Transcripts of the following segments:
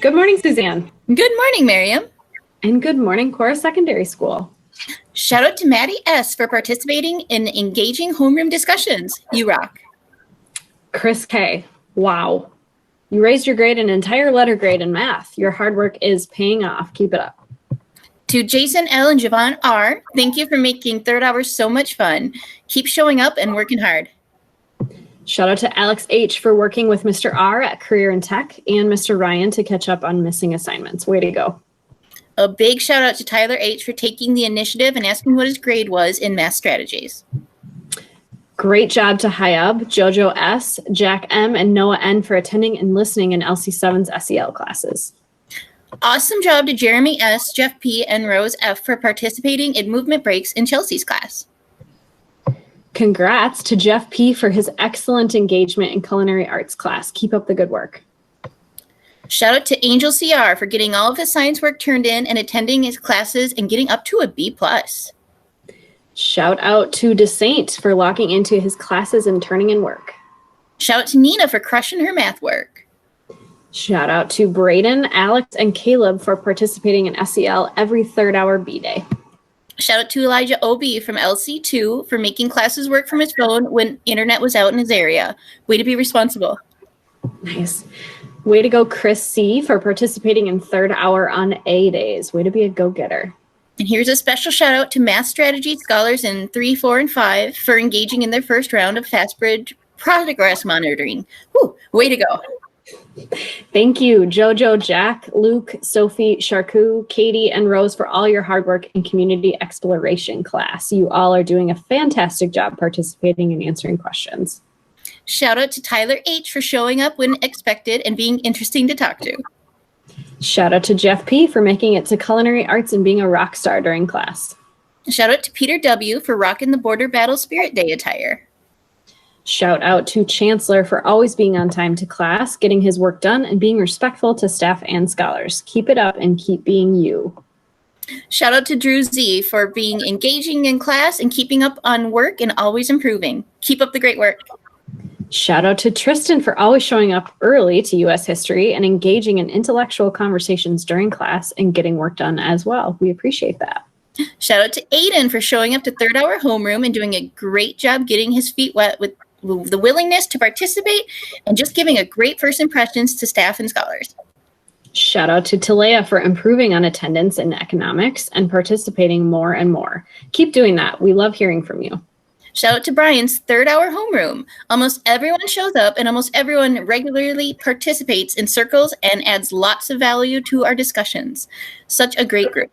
Good morning, Suzanne. Good morning, Miriam. And good morning, Cora Secondary School. Shout out to Maddie S. for participating in engaging homeroom discussions. You rock. Chris K. Wow. You raised your grade an entire letter grade in math. Your hard work is paying off. Keep it up. To Jason L. and Javon R., thank you for making third hour so much fun. Keep showing up and working hard. Shout out to Alex H. for working with Mr. R. at Career and Tech and Mr. Ryan to catch up on missing assignments. Way to go. A big shout out to Tyler H. for taking the initiative and asking what his grade was in math strategies. Great job to Hayab, Jojo S., Jack M., and Noah N. for attending and listening in LC7's SEL classes. Awesome job to Jeremy S., Jeff P., and Rose F. for participating in movement breaks in Chelsea's class. Congrats to Jeff P. for his excellent engagement in culinary arts class. Keep up the good work. Shout out to Angel CR for getting all of his science work turned in and attending his classes and getting up to a B+. Shout out to DeSaint for locking into his classes and turning in work. Shout out to Nina for crushing her math work. Shout out to Braden, Alex, and Caleb for participating in SEL every third hour B day. Shout out to Elijah OB from LC2 for making classes work from his phone when internet was out in his area. Way to be responsible. Nice. Way to go, Chris C., for participating in third hour on A days. Way to be a go-getter. And here's a special shout out to math strategy scholars in 3, 4, and 5 for engaging in their first round of FastBridge progress monitoring. Whew, way to go. Thank you, Jojo, Jack, Luke, Sophie, Charcu, Katie, and Rose for all your hard work in community exploration class. You all are doing a fantastic job participating and answering questions. Shout out to Tyler H. for showing up when expected and being interesting to talk to. Shout out to Jeff P. for making it to culinary arts and being a rock star during class. Shout out to Peter W. for rocking the Border Battle Spirit Day attire. Shout out to Chancellor for always being on time to class, getting his work done, and being respectful to staff and scholars. Keep it up and keep being you. Shout out to Drew Z for being engaging in class and keeping up on work and always improving. Keep up the great work. Shout out to Tristan for always showing up early to U.S. history and engaging in intellectual conversations during class and getting work done as well. We appreciate that. Shout out to Aiden for showing up to third hour homeroom and doing a great job getting his feet wet with the willingness to participate and just giving a great first impressions to staff and scholars. Shout out to Talea for improving on attendance in economics and participating more and more. Keep doing that. We love hearing from you. Shout out to Brian's third hour homeroom. Almost everyone shows up and almost everyone regularly participates in circles and adds lots of value to our discussions. Such a great group.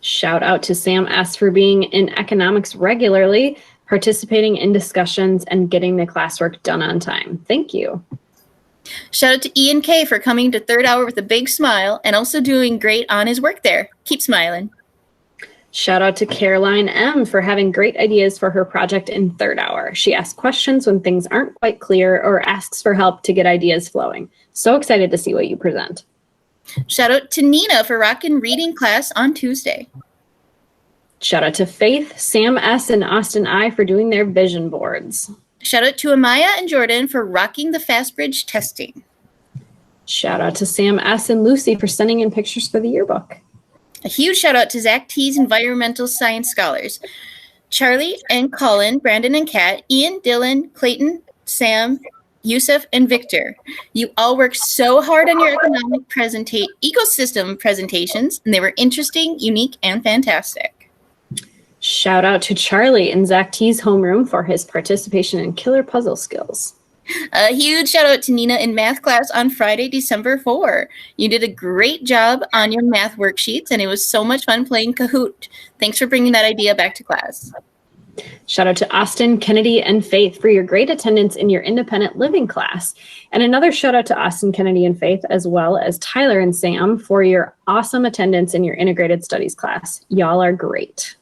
Shout out to Sam S. for being in economics regularly, participating in discussions, and getting the classwork done on time. Thank you. Shout out to Ian K. for coming to third hour with a big smile and also doing great on his work there. Keep smiling. Shout out to Caroline M. for having great ideas for her project in third hour. She asks questions when things aren't quite clear or asks for help to get ideas flowing. So excited to see what you present. Shout out to Nina for rocking reading class on Tuesday. Shout out to Faith, Sam S., and Austin I. for doing their vision boards. Shout out to Amaya and Jordan for rocking the FastBridge testing. Shout out to Sam S. and Lucy for sending in pictures for the yearbook. A huge shout out to Zach T's environmental science scholars. Charlie and Colin, Brandon and Kat, Ian, Dylan, Clayton, Sam, Yusuf, and Victor. You all worked so hard on your economic ecosystem presentations, and they were interesting, unique, and fantastic. Shout out to Charlie in Zach T's homeroom for his participation in killer puzzle skills. A huge shout out to Nina in math class on Friday, December 4. You did a great job on your math worksheets, and it was so much fun playing Kahoot. Thanks for bringing that idea back to class. Shout out to Austin, Kennedy, and Faith for your great attendance in your independent living class. And another shout out to Austin, Kennedy, and Faith, as well as Tyler and Sam for your awesome attendance in your integrated studies class. Y'all are great.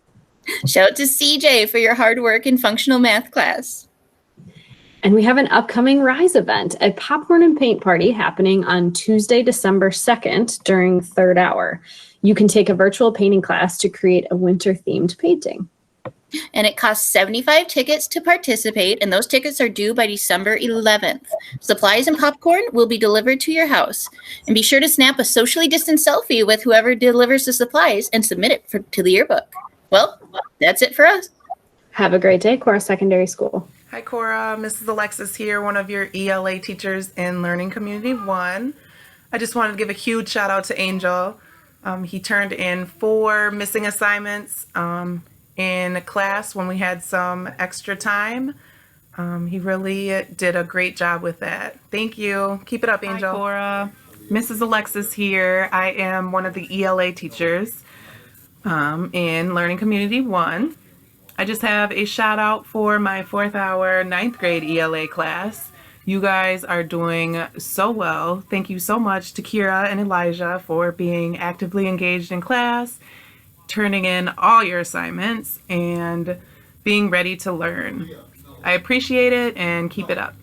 Shout out to CJ for your hard work in functional math class. And we have an upcoming RISE event, a popcorn and paint party happening on Tuesday, December 2nd during third hour. You can take a virtual painting class to create a winter-themed painting. And it costs 75 tickets to participate, and those tickets are due by December 11th. Supplies and popcorn will be delivered to your house. And be sure to snap a socially distanced selfie with whoever delivers the supplies and submit it to the yearbook. Well, that's it for us. Have a great day, Cora Secondary School. Hi, Cora. Mrs. Alexis here, one of your ELA teachers in Learning Community 1. I just wanted to give a huge shout out to Angel. He turned in 4 missing assignments in class when we had some extra time. He really did a great job with that. Thank you. Keep it up, Angel. Hi, Cora. Mrs. Alexis here. I am one of the ELA teachers in Learning Community 1. I just have a shout out for my 4th hour 9th grade ELA class. You guys are doing so well. Thank you so much to Kira and Elijah for being actively engaged in class, turning in all your assignments, and being ready to learn. I appreciate it and keep it up.